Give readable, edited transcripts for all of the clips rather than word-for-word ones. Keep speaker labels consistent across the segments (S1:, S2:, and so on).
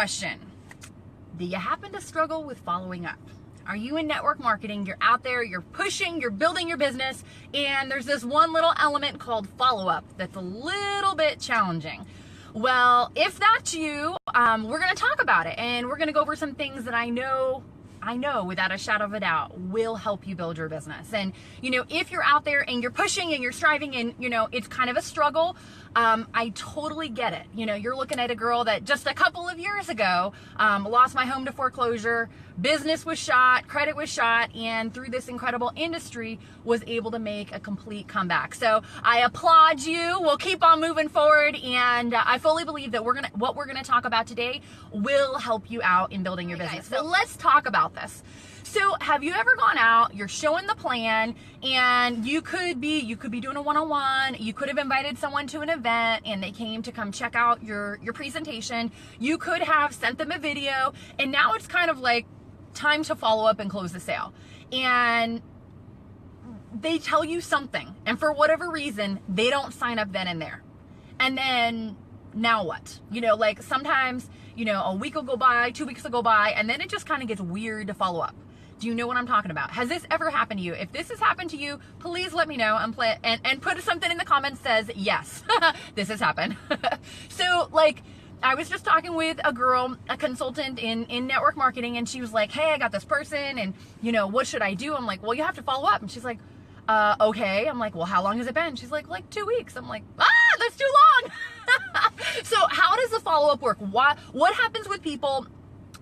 S1: question. Do you happen to struggle with following up? Are you in network marketing? You're out there, you're pushing, you're building your business, and there's this one little element called follow-up that's a little bit challenging. Well, if that's you, we're going to talk about it, and we're going to go over some things that I know without a shadow of a doubt will help you build your business. And, if you're out there and you're pushing and you're striving and, it's kind of a struggle, I totally get it. You're looking at a girl that just a couple of years ago lost my home to foreclosure, business was shot, credit was shot, and through this incredible industry was able to make a complete comeback. So I applaud you. We'll keep on moving forward, and I fully believe that what we're gonna talk about today will help you out in building your business. So let's talk about this. So have you ever gone out, you're showing the plan, and you could be doing a one-on-one, you could have invited someone to an event and they came to come check out your presentation, you could have sent them a video, and now it's kind of like time to follow up and close the sale. And they tell you something, and for whatever reason, they don't sign up then and there. And then now what? Like sometimes, a week will go by, 2 weeks will go by, and then it just kind of gets weird to follow up. Do you know what I'm talking about? Has this ever happened to you? If this has happened to you, please let me know and put something in the comments that says, yes, this has happened. So I was just talking with a girl, a consultant in network marketing, and she was like, hey, I got this person, and what should I do? I'm like, well, you have to follow up. And she's like, okay. I'm like, well, how long has it been? She's like 2 weeks. I'm like, that's too long. So how does the follow-up work? What happens with people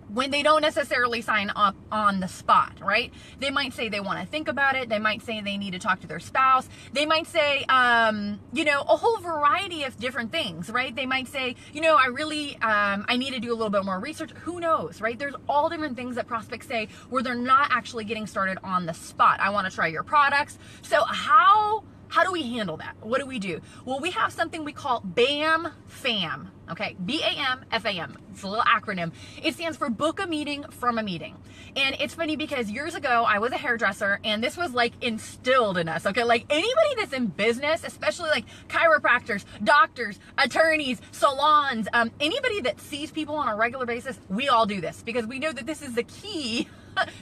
S1: when they don't necessarily sign up on the spot, right? They might say they want to think about it. They might say they need to talk to their spouse. They might say, a whole variety of different things, right? They might say, I need to do a little bit more research. Who knows, right? There's all different things that prospects say where they're not actually getting started on the spot. I want to try your products. So how do we handle that? What do we do? Well, we have something we call BAM-FAM, okay? BAM-FAM. It's a little acronym. It stands for book a meeting from a meeting. And it's funny because years ago, I was a hairdresser, and this was instilled in us, okay? Anybody that's in business, especially chiropractors, doctors, attorneys, salons, anybody that sees people on a regular basis, we all do this because we know that this is the key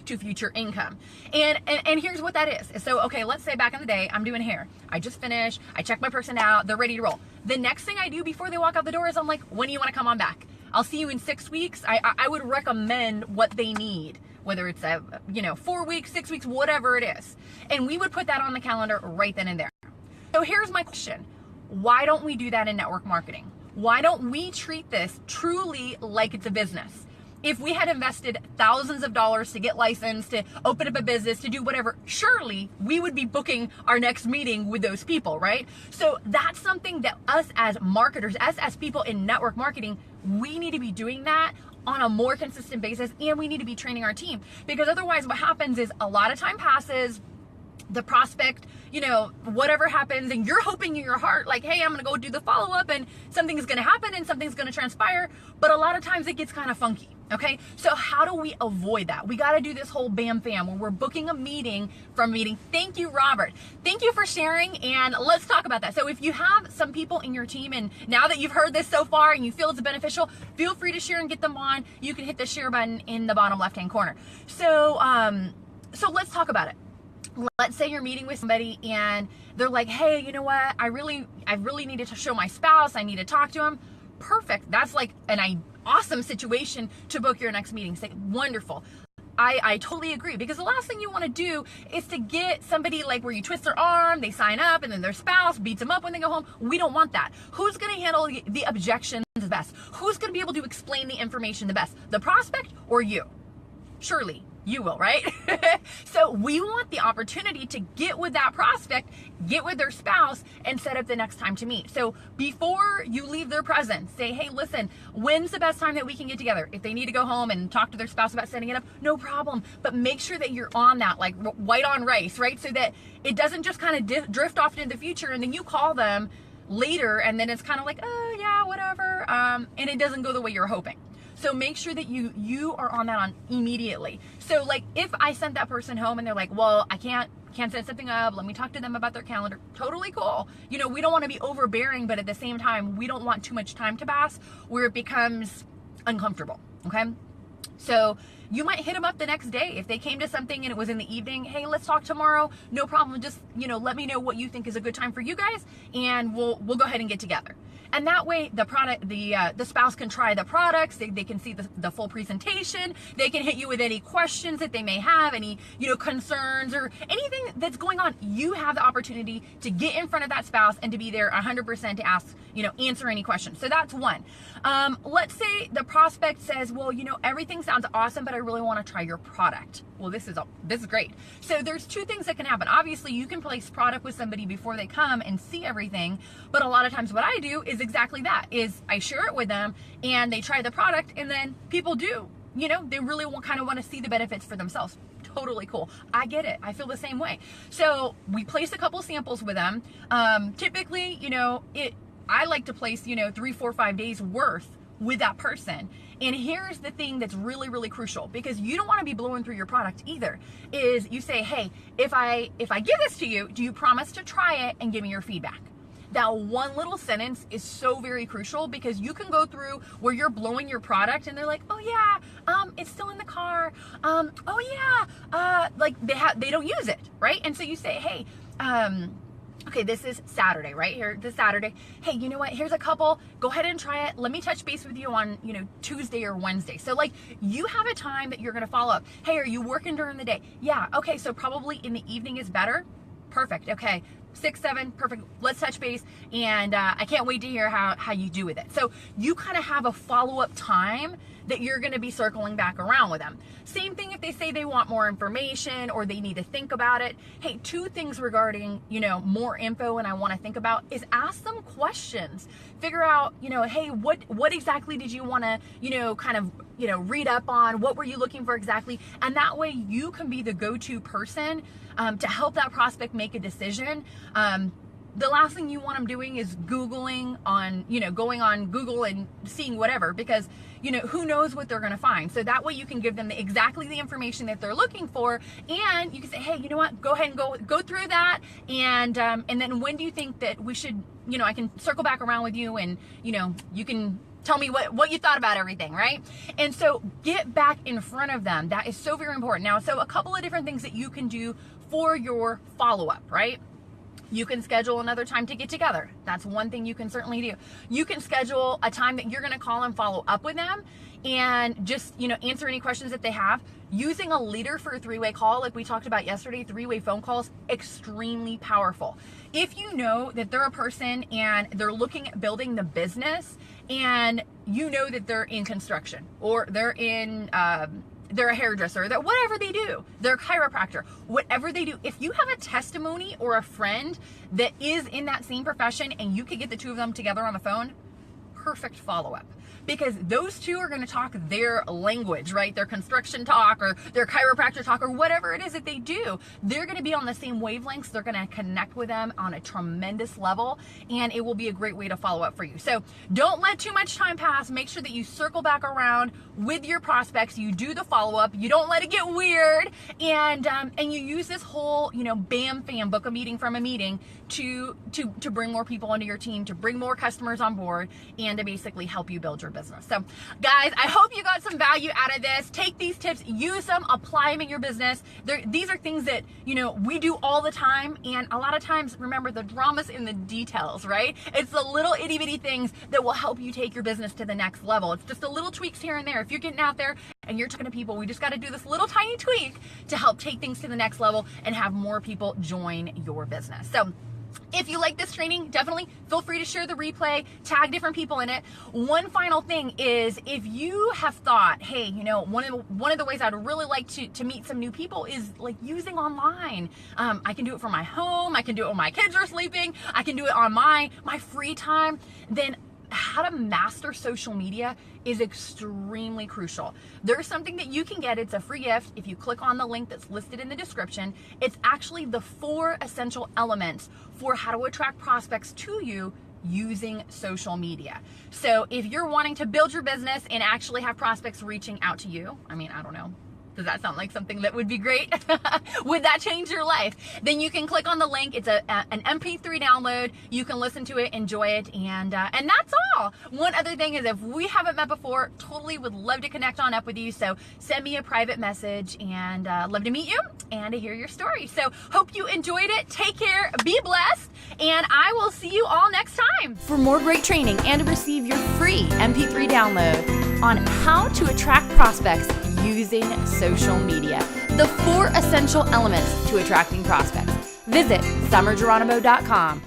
S1: to future income. And here's what that is. So, okay, let's say back in the day, I'm doing hair. I just finished, I check my person out, they're ready to roll. The next thing I do before they walk out the door is I'm like, when do you want to come on back? I'll see you in 6 weeks. I would recommend what they need, whether it's 4 weeks, 6 weeks, whatever it is. And we would put that on the calendar right then and there. So here's my question. Why don't we do that in network marketing? Why don't we treat this truly like it's a business? If we had invested thousands of dollars to get licensed, to open up a business, to do whatever, surely we would be booking our next meeting with those people, right? So that's something that us as marketers, us as people in network marketing, we need to be doing that on a more consistent basis, and we need to be training our team, because otherwise what happens is a lot of time passes, the prospect, whatever happens, and you're hoping in your heart, hey, I'm going to go do the follow-up and something's going to happen and something's going to transpire. But a lot of times it gets kind of funky. Okay. So how do we avoid that? We got to do this whole BAM-FAM where we're booking a meeting from a meeting. Thank you, Robert. Thank you for sharing. And let's talk about that. So if you have some people in your team, and now that you've heard this so far and you feel it's beneficial, feel free to share and get them on. You can hit the share button in the bottom left-hand corner. So let's talk about it. Let's say you're meeting with somebody and they're like, hey, you know what? I really need to show my spouse. I need to talk to him. Perfect. That's an awesome situation to book your next meeting. Say, wonderful. I totally agree, because the last thing you want to do is to get somebody where you twist their arm, they sign up, and then their spouse beats them up when they go home. We don't want that. Who's going to handle the objections the best? Who's going to be able to explain the information the best? The prospect or you? Surely you will, right? So we want the opportunity to get with that prospect, get with their spouse, and set up the next time to meet. So before you leave their presence, say, hey, listen, when's the best time that we can get together? If they need to go home and talk to their spouse about setting it up, no problem. But make sure that you're on that, white on rice, right? So that it doesn't just kind of drift off into the future, and then you call them later, and then it's kind of oh yeah, whatever, and it doesn't go the way you're hoping. So make sure that you are on that on immediately. So if I sent that person home and they're like, well, I can't set something up, let me talk to them about their calendar, totally cool. We don't want to be overbearing, but at the same time, we don't want too much time to pass where it becomes uncomfortable. Okay. So you might hit them up the next day. If they came to something and it was in the evening, hey, let's talk tomorrow. No problem. Just, let me know what you think is a good time for you guys, and we'll go ahead and get together. And that way the spouse can try the products. They can see the full presentation. They can hit you with any questions that they may have, any, concerns or anything that's going on. You have the opportunity to get in front of that spouse and to be there 100% to ask, answer any questions. So that's one. Let's say the prospect says, well, everything sounds awesome, but I really want to try your product. Well, this is great. So there's two things that can happen. Obviously, you can place product with somebody before they come and see everything. But a lot of times what I do is exactly that, is I share it with them and they try the product, and then people do, they really kind of want to see the benefits for themselves. Totally cool. I get it. I feel the same way. So we place a couple samples with them. Typically, I like to place, 3, 4, 5 days worth with that person. And here's the thing that's really, really crucial, because you don't want to be blowing through your product either, is you say, hey, if I give this to you, do you promise to try it and give me your feedback? That one little sentence is so very crucial, because you can go through where you're blowing your product and they're like, oh yeah, it's still in the car. Oh yeah, like they don't use it, right? And so you say, hey, okay, this is Saturday, right here, this Saturday. Hey, you know what? Here's a couple. Go ahead and try it. Let me touch base with you on, Tuesday or Wednesday. So like, you have a time that you're going to follow up. Hey, are you working during the day? Yeah. Okay. So probably in the evening is better. Perfect. Okay. 6, 7, perfect. Let's touch base. And I can't wait to hear how you do with it. So you kind of have a follow-up time that you're going to be circling back around with them. Same thing if they say they want more information or they need to think about it. Hey, two things regarding, more info and I want to think about is ask them questions. Figure out, hey, what exactly did you want to, kind of, read up on? What were you looking for exactly? And that way you can be the go-to person to help that prospect make a decision. The last thing you want them doing is Googling on, going on Google and seeing whatever, because, who knows what they're going to find. So that way you can give them exactly the information that they're looking for. And you can say, hey, you know what, go ahead and go through that. And then when do you think that we should, I can circle back around with you, and, you can tell me what you thought about everything, right? And so get back in front of them. That is so very important. Now, so a couple of different things that you can do for your follow-up, right? You can schedule another time to get together. That's one thing you can certainly do. You can schedule a time that you're going to call and follow up with them and just, answer any questions that they have. Using a leader for a 3-way call, like we talked about yesterday, 3-way phone calls, extremely powerful. If you know that they're a person and they're looking at building the business, and you know that they're in construction or they're in, they're a hairdresser, that whatever they do, they're a chiropractor, whatever they do, if you have a testimony or a friend that is in that same profession and you could get the two of them together on the phone, perfect follow-up. Because those two are going to talk their language, right? Their construction talk or their chiropractor talk or whatever it is that they do. They're going to be on the same wavelengths. They're going to connect with them on a tremendous level, and it will be a great way to follow up for you. So don't let too much time pass. Make sure that you circle back around with your prospects. You do the follow-up. You don't let it get weird, and you use this whole, BAM FAM, book a meeting from a meeting, to bring more people onto your team, to bring more customers on board, and to basically help you build your business. So guys, I hope you got some value out of this. Take these tips, use them, apply them in your business. These are things that, we do all the time. And a lot of times, remember, the drama's in the details, right? It's the little itty bitty things that will help you take your business to the next level. It's just the little tweaks here and there. If you're getting out there and you're talking to people, we just got to do this little tiny tweak to help take things to the next level and have more people join your business. So if you like this training, definitely feel free to share the replay, tag different people in it. One final thing is, if you have thought, hey, one of the ways I'd really like to meet some new people is like using online. I can do it from my home. I can do it when my kids are sleeping. I can do it on my free time. Then how to master social media is extremely crucial. There's something that you can get. It's a free gift. If you click on the link that's listed in the description, it's actually the 4 essential elements for how to attract prospects to you using social media. So if you're wanting to build your business and actually have prospects reaching out to you, I don't know, Does that sound like something that would be great? Would that change your life? Then you can click on the link. It's an MP3 download. You can listen to it, enjoy it, and that's all. One other thing is, if we haven't met before, totally would love to connect on up with you. So send me a private message, and love to meet you and to hear your story. So hope you enjoyed it. Take care, be blessed, and I will see you all next time. For more great training and to receive your free MP3 download on how to attract prospects using social media, the 4 essential elements to attracting prospects, visit summergeronimo.com.